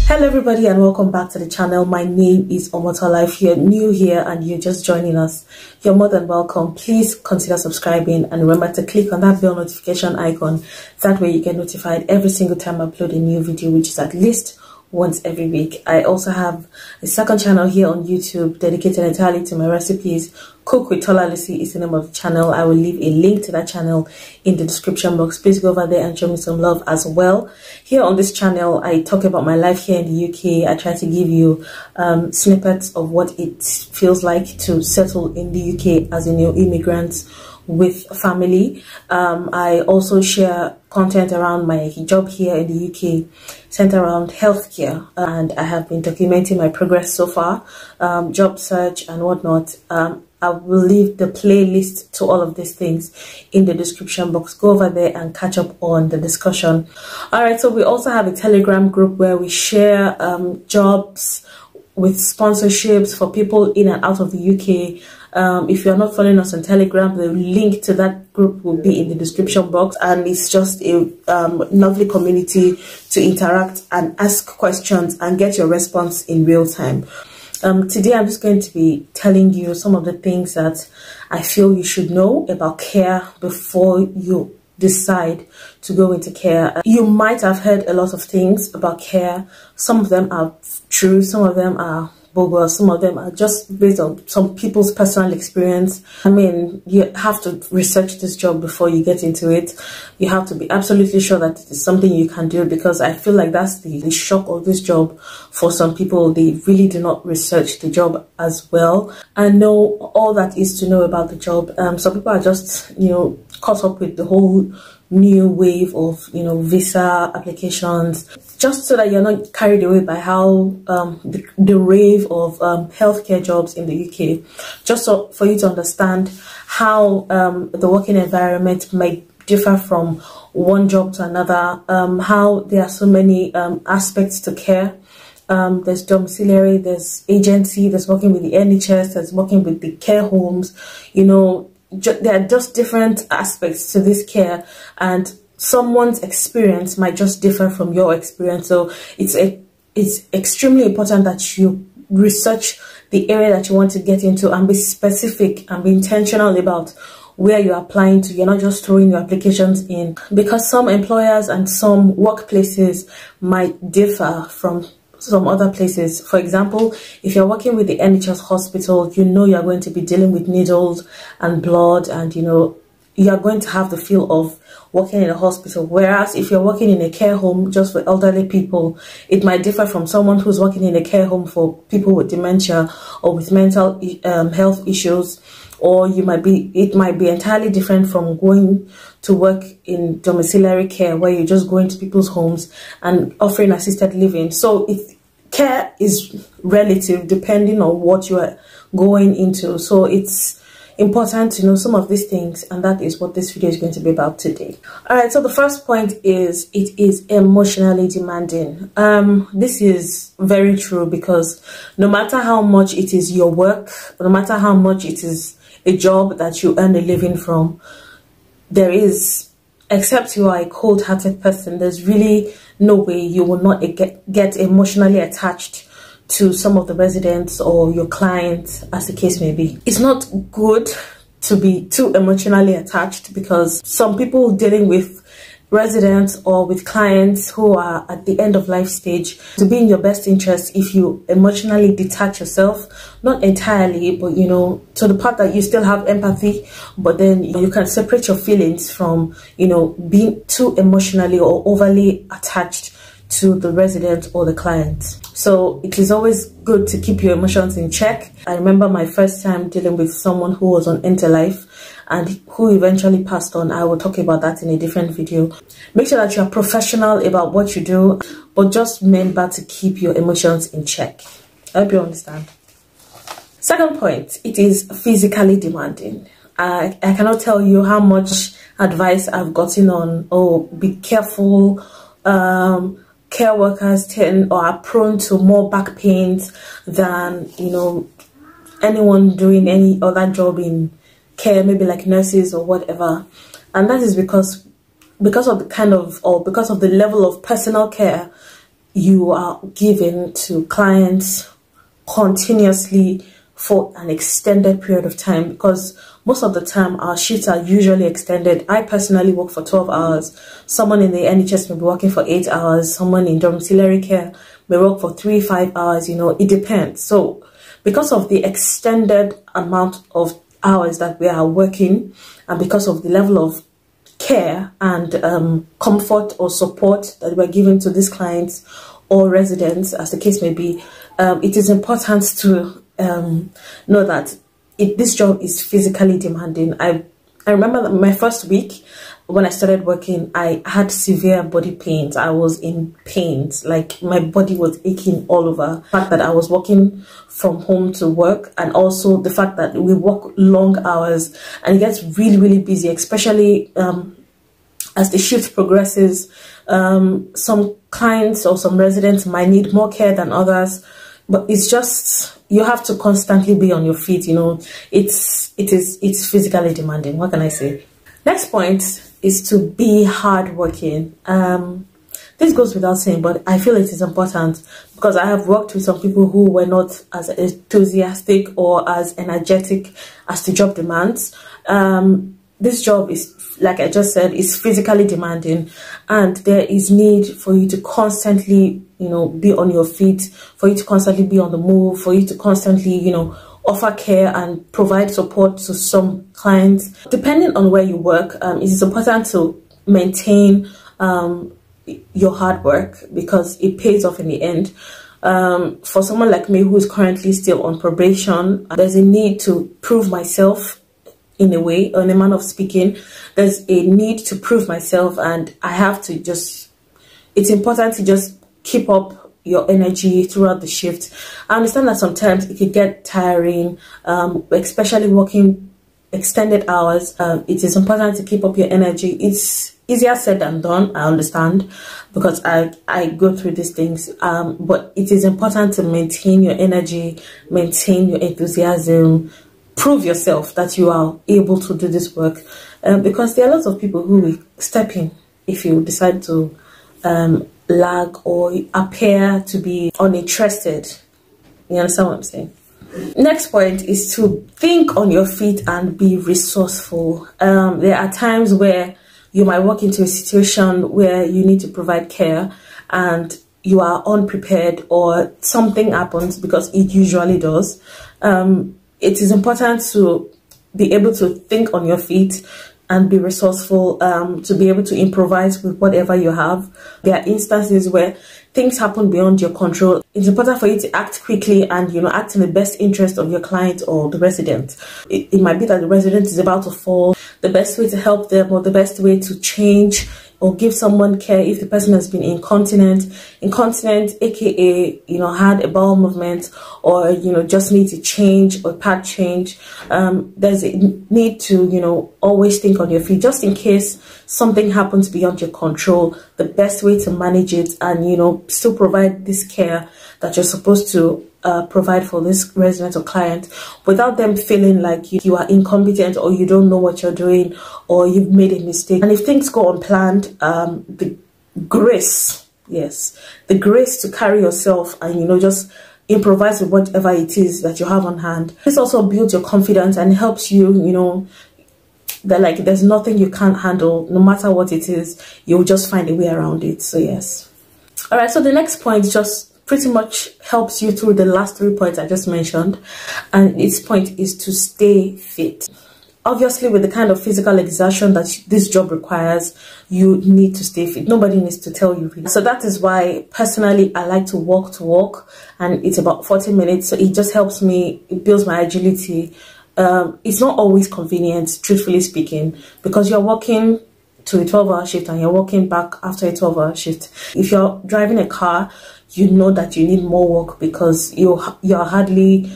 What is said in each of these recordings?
Hello everybody and welcome back to the channel. My name is Tola. If you're new here and you're just joining us, you're more than welcome. Please consider subscribing and remember to click on that bell notification icon. That way you get notified every single time I upload a new video, which is at least once every week. I also have a second channel here on YouTube dedicated entirely to my recipes. Cook with Tola Lusi is the name of the channel. I will leave a link to that channel in the description box. Please go over there and show me some love as well. Here on this channel, I talk about my life here in the UK. I try to give you snippets of what it feels like to settle in the UK as a new immigrant with family. I also share content around my job here in the UK centered around healthcare, and I have been documenting my progress so far, job search and whatnot. I will leave the playlist to all of these things in the description box. Go over there and catch up on the discussion. Alright, so we also have a Telegram group where we share jobs with sponsorships for people in and out of the UK. If you're not following us on Telegram, the link to that group will be in the description box, and it's just a lovely community to interact and ask questions and get your response in real time. Today I'm just going to be telling you some of the things that I feel you should know about care before you decide to go into care. You might have heard a lot of things about care. Some of them are true, some of them are bogus, some of them are just based on some people's personal experience. I mean, you have to research this job before you get into it. You have to be absolutely sure that it is something you can do, because I feel like that's the shock of this job for some people. They really do not research the job as well and know all that is to know about the job. Some people are just, caught up with the whole new wave of visa applications, just so that you're not carried away by how the rave of healthcare jobs in the UK, just so for you to understand how the working environment might differ from one job to another, how there are so many aspects to care. There's domiciliary, there's agency, there's working with the NHS, there's working with the care homes. There are just different aspects to this care, and someone's experience might just differ from your experience. So it's extremely important that you research the area that you want to get into and be specific and be intentional about where you're applying to. You're not just throwing your applications in, because some employers and some workplaces might differ from some other places. For example, if you're working with the NHS hospital, you're going to be dealing with needles and blood, and you're going to have the feel of working in a hospital. Whereas if you're working in a care home just for elderly people, it might differ from someone who's working in a care home for people with dementia or with mental health issues. Or it might be entirely different from going to work in domiciliary care, where you're just going to people's homes and offering assisted living. So care is relative depending on what you are going into. So it's important to know some of these things, and that is what this video is going to be about today. All right, so the first point is it is emotionally demanding. This is very true, because no matter how much it is your work, no matter how much it is a job that you earn a living from, there is, except you are a cold-hearted person, there's really no way you will not get emotionally attached to some of the residents or your clients, as the case may be. It's not good to be too emotionally attached, because some people dealing with residents or with clients who are at the end of life stage, to be in your best interest if you emotionally detach yourself, not entirely, but to the part that you still have empathy, but then you can separate your feelings from being too emotionally or overly attached to the resident or the client. So it is always good to keep your emotions in check. I remember my first time dealing with someone who was on interlife and who eventually passed on. I will talk about that in a different video. Make sure that you are professional about what you do, but just remember to keep your emotions in check. I hope you understand. Second point, it is physically demanding. I cannot tell you how much advice I've gotten on, be careful, care workers are prone to more back pains than anyone doing any other job in care, maybe like nurses or whatever. And that is because of the level of personal care you are giving to clients continuously for an extended period of time, because most of the time our shifts are usually extended. I personally work for 12 hours. Someone in the NHS may be working for 8 hours. Someone in domiciliary care may work for 3-5 hours. You know, it depends. So because of the extended amount of hours that we are working, and because of the level of care and comfort or support that we're giving to these clients or residents, as the case may be, it is important to know that this job is physically demanding. I remember that my first week when I started working, I had severe body pains. I was in pains, like my body was aching all over. The fact that I was working from home to work, and also the fact that we work long hours and it gets really, really busy, especially as the shift progresses. Some clients or some residents might need more care than others, but it's just, you have to constantly be on your feet. You know, it's physically demanding. What can I say? Next point is to be hardworking. This goes without saying, but I feel it is important because I have worked with some people who were not as enthusiastic or as energetic as the job demands. This job is, like I just said, is physically demanding, and there is need for you to constantly, you know, be on your feet, for you to constantly be on the move, for you to constantly, you know, offer care and provide support to some clients. Depending on where you work, it is important to maintain your hard work, because it pays off in the end. For someone like me who is currently still on probation, there's a need to prove myself in a way, in a manner of speaking. There's a need to prove myself, and I have to just, it's important to just keep up your energy throughout the shift. I understand that sometimes it can get tiring, especially working extended hours. It is important to keep up your energy. It's easier said than done, I understand, because I go through these things, but it is important to maintain your energy, maintain your enthusiasm, prove yourself that you are able to do this work, because there are lots of people who will step in if you decide to lag or appear to be uninterested. You understand what I'm saying? Next point is to think on your feet and be resourceful. There are times where you might walk into a situation where you need to provide care and you are unprepared, or something happens, because it usually does. It is important to be able to think on your feet and be resourceful, to be able to improvise with whatever you have. There are instances where things happen beyond your control. It's important for you to act quickly and, you know, act in the best interest of your client or the resident. It might be that the resident is about to fall. The best way to help them, or the best way to change or give someone care if the person has been incontinent, aka, you know, had a bowel movement, or, you know, just need to change or pad change. There's a need to, you know, always think on your feet, just in case something happens beyond your control. The best way to manage it and, you know, still provide this care that you're supposed to provide for this resident or client, without them feeling like you are incompetent, or you don't know what you're doing, or you've made a mistake. And if things go unplanned, the grace, yes, the grace to carry yourself and, you know, just improvise with whatever it is that you have on hand. This also builds your confidence and helps you, you know, that like there's nothing you can't handle. No matter what it is, you'll just find a way around it. So yes. All right, so the next point just pretty much helps you through the last 3 points I just mentioned, and its point is to stay fit. Obviously, with the kind of physical exertion that this job requires, you need to stay fit. Nobody needs to tell you really. So that is why personally I like to walk, and it's about 40 minutes, so it just helps me, it builds my agility. It's not always convenient, truthfully speaking, because you're walking to a 12-hour shift and you're walking back after a 12-hour shift. If you're driving a car, you know that you need more work because you're hardly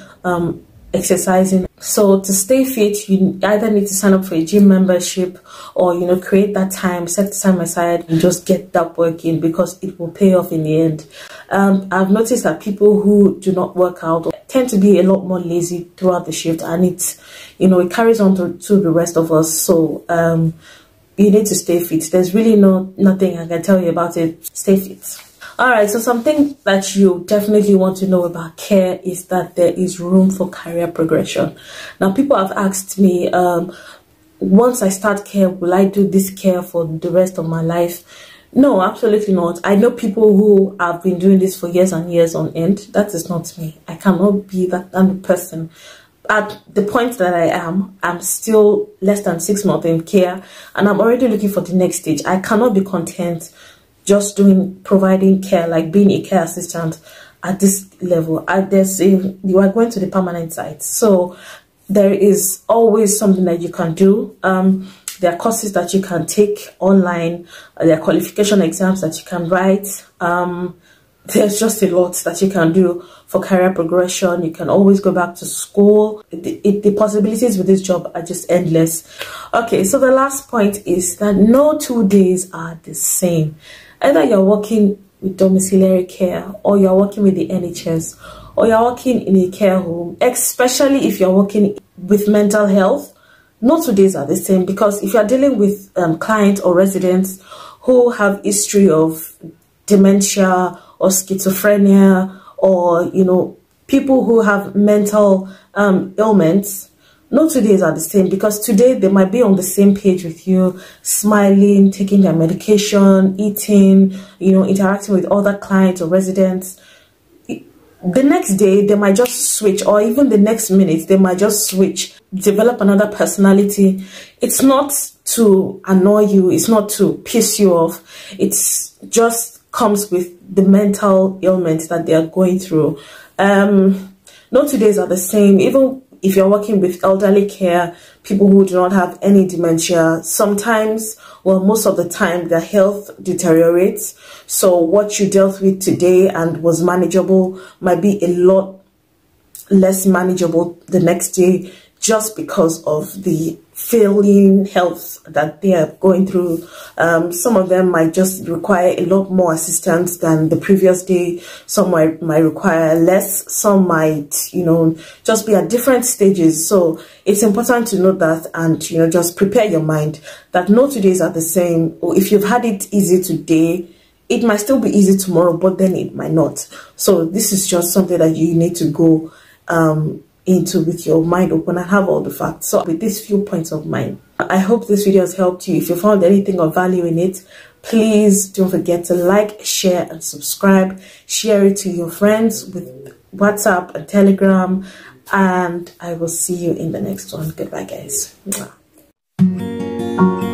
exercising. So to stay fit, you either need to sign up for a gym membership, or, you know, create that time, set time aside and just get that work in, because it will pay off in the end. I've noticed that people who do not work out tend to be a lot more lazy throughout the shift, and it's, you know, it carries on to the rest of us. So you need to stay fit. There's really nothing I can tell you about it. Stay fit. All right, so something that you definitely want to know about care is that there is room for career progression. Now, people have asked me, once I start care, will I do this care for the rest of my life? No, absolutely not. I know people who have been doing this for years and years on end. That is not me. I cannot be that kind of person. At the point that I am, I'm still less than 6 months in care, and I'm already looking for the next stage. I cannot be content just providing care, like being a care assistant at this level. You are going to the permanent site, so there is always something that you can do. There are courses that you can take online. There are qualification exams that you can write. There's just a lot that you can do for career progression. You can always go back to school. The possibilities with this job are just endless. Okay, so the last point is that no 2 days are the same. Either you're working with domiciliary care, or you're working with the NHS, or you're working in a care home, especially if you're working with mental health. No 2 days are the same, because if you're dealing with clients or residents who have history of dementia or schizophrenia, or people who have mental ailments, no 2 days are the same, because today they might be on the same page with you, smiling, taking their medication, eating, interacting with other clients or residents. The next day they might just switch, or even the next minute they might just switch, develop another personality. It's not to annoy you, it's not to piss you off, it's just comes with the mental ailments that they are going through. No 2 days are the same. Even if you're working with elderly care, people who do not have any dementia, sometimes, well, most of the time, their health deteriorates. So what you dealt with today and was manageable might be a lot less manageable the next day, just because of the failing health that they are going through. Some of them might just require a lot more assistance than the previous day. Some might require less. Some might, just be at different stages. So it's important to note that, and, just prepare your mind that no 2 days are the same. Or if you've had it easy today, it might still be easy tomorrow, but then it might not. So this is just something that you need to go into with your mind open and have all the facts. So with these few points of mine, I hope this video has helped you. If you found anything of value in it, please don't forget to like, share, and subscribe. Share it to your friends with WhatsApp and Telegram, and I will see you in the next one. Goodbye, guys. Mwah.